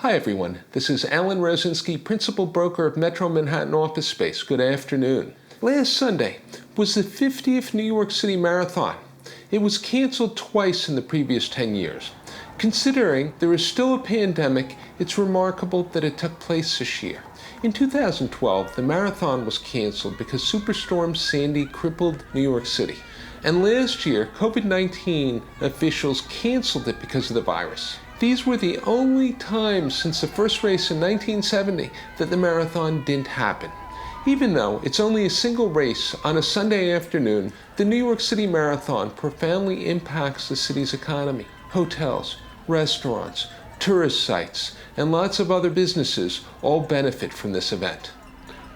Hi everyone, this is Alan Rosinski, Principal Broker of Metro Manhattan Office Space. Good afternoon. Last Sunday was the 50th New York City Marathon. It was canceled twice in the previous 10 years. Considering there is still a pandemic, it's remarkable that it took place this year. In 2012, the marathon was canceled because Superstorm Sandy crippled New York City. And last year, COVID-19 officials canceled it because of the virus. These were the only times since the first race in 1970 that the marathon didn't happen. Even though it's only a single race on a Sunday afternoon, the New York City Marathon profoundly impacts the city's economy. Hotels, restaurants, tourist sites, and lots of other businesses all benefit from this event.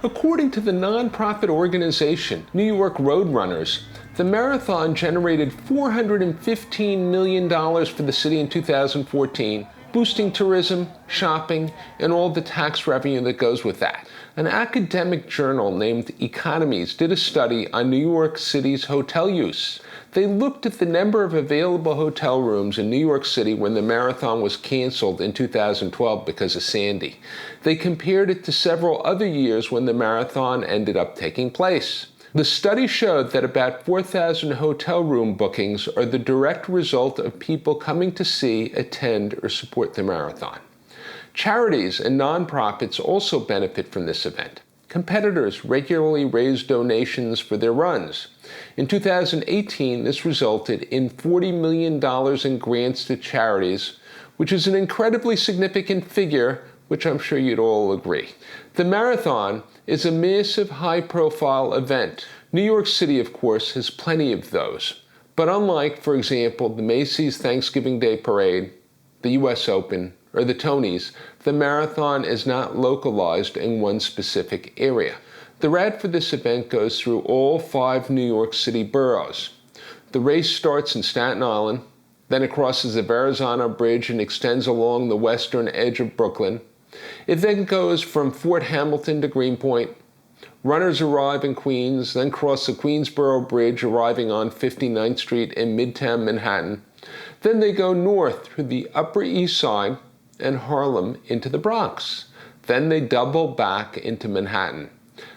According to the nonprofit organization New York Road Runners, the marathon generated $415 million for the city in 2014, boosting tourism, shopping, and all the tax revenue that goes with that. An academic journal named Economies did a study on New York City's hotel use. They looked at the number of available hotel rooms in New York City when the marathon was canceled in 2012 because of Sandy. They compared it to several other years when the marathon ended up taking place. The study showed that about 4,000 hotel room bookings are the direct result of people coming to see, attend, or support the marathon. Charities and nonprofits also benefit from this event. Competitors regularly raise donations for their runs. In 2018, this resulted in $40 million in grants to charities, which is an incredibly significant figure, which I'm sure you'd all agree. The marathon is a massive, high-profile event. New York City, of course, has plenty of those. But unlike, for example, the Macy's Thanksgiving Day Parade, the US Open, or the Tonys, the marathon is not localized in one specific area. The route for this event goes through all 5 New York City boroughs. The race starts in Staten Island, then it crosses the Verrazano Bridge and extends along the western edge of Brooklyn. It then goes from Fort Hamilton to Greenpoint. Runners arrive in Queens, then cross the Queensboro Bridge, arriving on 59th Street in Midtown Manhattan. Then they go north through the Upper East Side and Harlem into the Bronx. Then they double back into Manhattan.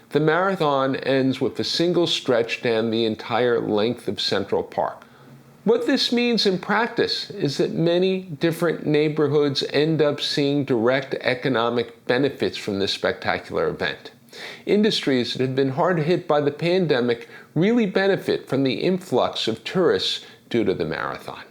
The marathon ends with a single stretch down the entire length of Central Park. What this means in practice is that many different neighborhoods end up seeing direct economic benefits from this spectacular event. Industries that have been hard hit by the pandemic really benefit from the influx of tourists due to the marathon.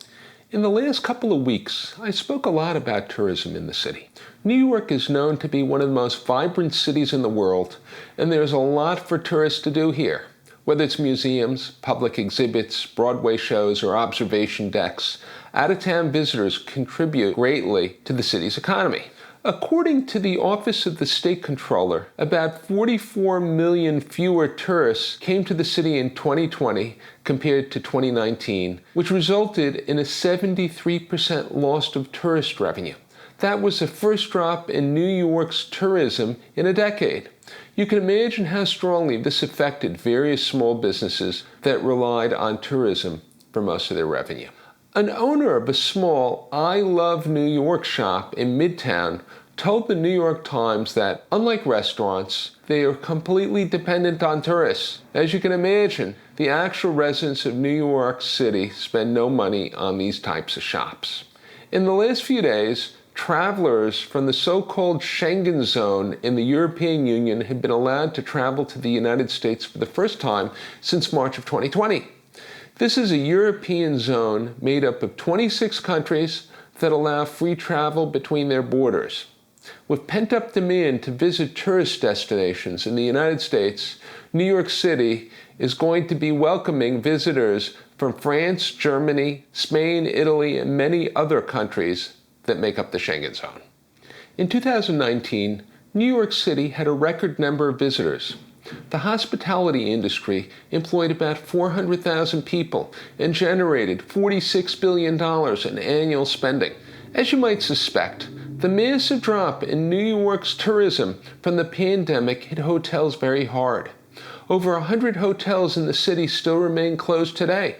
In the last couple of weeks, I spoke a lot about tourism in the city. New York is known to be one of the most vibrant cities in the world, and there's a lot for tourists to do here. Whether it's museums, public exhibits, Broadway shows, or observation decks, out-of-town visitors contribute greatly to the city's economy. According to the Office of the State Comptroller, about 44 million fewer tourists came to the city in 2020 compared to 2019, which resulted in a 73% loss of tourist revenue. That was the first drop in New York's tourism in a decade. You can imagine how strongly this affected various small businesses that relied on tourism for most of their revenue. An owner of a small I Love New York shop in Midtown told the New York Times that, unlike restaurants, they are completely dependent on tourists. As you can imagine, the actual residents of New York City spend no money on these types of shops. In the last few days, travelers from the so-called Schengen zone in the European Union have been allowed to travel to the United States for the first time since March of 2020. This is a European zone made up of 26 countries that allow free travel between their borders. With pent-up demand to visit tourist destinations in the United States, New York City is going to be welcoming visitors from France, Germany, Spain, Italy, and many other countries that make up the Schengen zone. In 2019, New York City had a record number of visitors. The hospitality industry employed about 400,000 people and generated $46 billion in annual spending. As you might suspect, the massive drop in New York's tourism from the pandemic hit hotels very hard. Over 100 hotels in the city still remain closed today.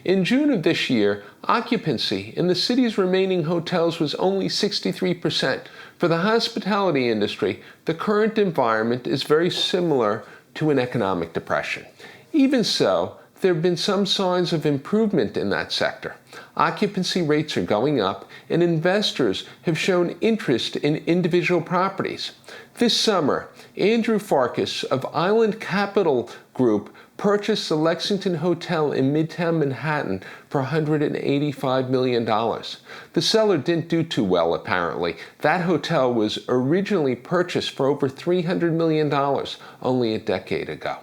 In June of this year, occupancy in the city's remaining hotels was only 63%, For the hospitality industry, the current environment is very similar to an economic depression. Even so, there have been some signs of improvement in that sector. Occupancy rates are going up, and investors have shown interest in individual properties. This summer, Andrew Farkas of Island Capital Group purchased the Lexington Hotel in Midtown Manhattan for $185 million. The seller didn't do too well, apparently. That hotel was originally purchased for over $300 million only a decade ago.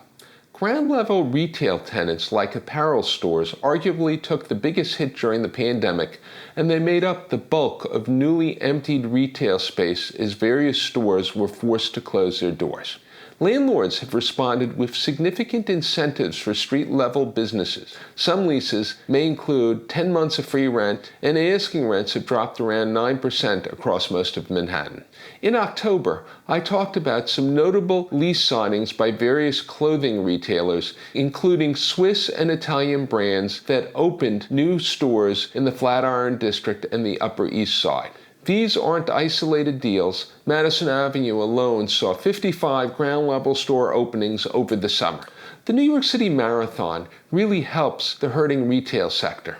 Ground-level retail tenants like apparel stores arguably took the biggest hit during the pandemic, and they made up the bulk of newly emptied retail space as various stores were forced to close their doors. Landlords have responded with significant incentives for street-level businesses. Some leases may include 10 months of free rent, and asking rents have dropped around 9% across most of Manhattan. In October, I talked about some notable lease signings by various clothing retailers, including Swiss and Italian brands that opened new stores in the Flatiron District and the Upper East Side. These aren't isolated deals. Madison Avenue alone saw 55 ground-level store openings over the summer. The New York City Marathon really helps the hurting retail sector.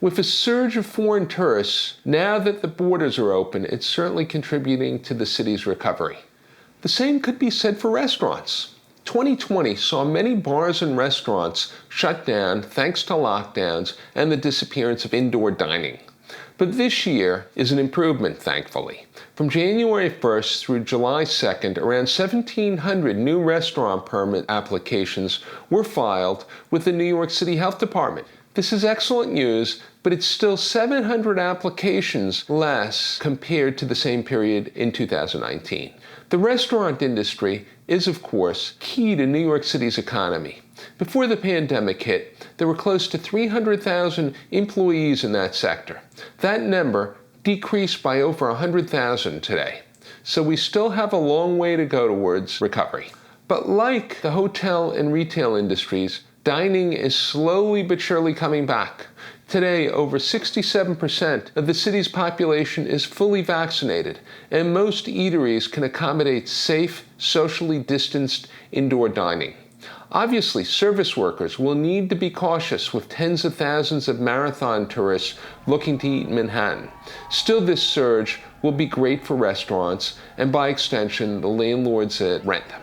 With a surge of foreign tourists, now that the borders are open, it's certainly contributing to the city's recovery. The same could be said for restaurants. 2020 saw many bars and restaurants shut down thanks to lockdowns and the disappearance of indoor dining. But this year is an improvement, thankfully. From January 1st through July 2nd, around 1,700 new restaurant permit applications were filed with the New York City Health Department. This is excellent news, but it's still 700 applications less compared to the same period in 2019. The restaurant industry is, of course, key to New York City's economy. Before the pandemic hit, there were close to 300,000 employees in that sector. That number decreased by over 100,000 today. So we still have a long way to go towards recovery. But like the hotel and retail industries, dining is slowly but surely coming back. Today, over 67% of the city's population is fully vaccinated, and most eateries can accommodate safe, socially distanced indoor dining. Obviously, service workers will need to be cautious with tens of thousands of marathon tourists looking to eat in Manhattan. Still, this surge will be great for restaurants and, by extension, the landlords that rent them.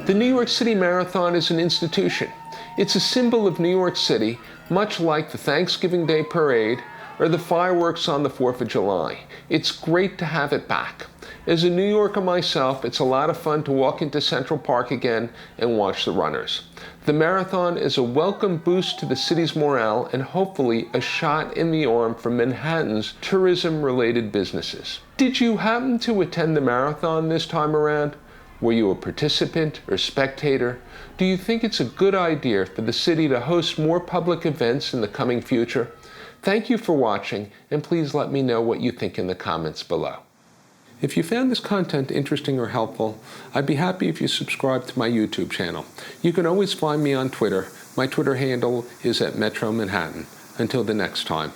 The New York City Marathon is an institution. It's a symbol of New York City, much like the Thanksgiving Day Parade or the fireworks on the 4th of July. It's great to have it back. As a New Yorker myself, it's a lot of fun to walk into Central Park again and watch the runners. The marathon is a welcome boost to the city's morale and hopefully a shot in the arm for Manhattan's tourism-related businesses. Did you happen to attend the marathon this time around? Were you a participant or spectator? Do you think it's a good idea for the city to host more public events in the coming future? Thank you for watching, and please let me know what you think in the comments below. If you found this content interesting or helpful, I'd be happy if you subscribe to my YouTube channel. You can always find me on Twitter. My Twitter handle is @MetroManhattan. Until the next time.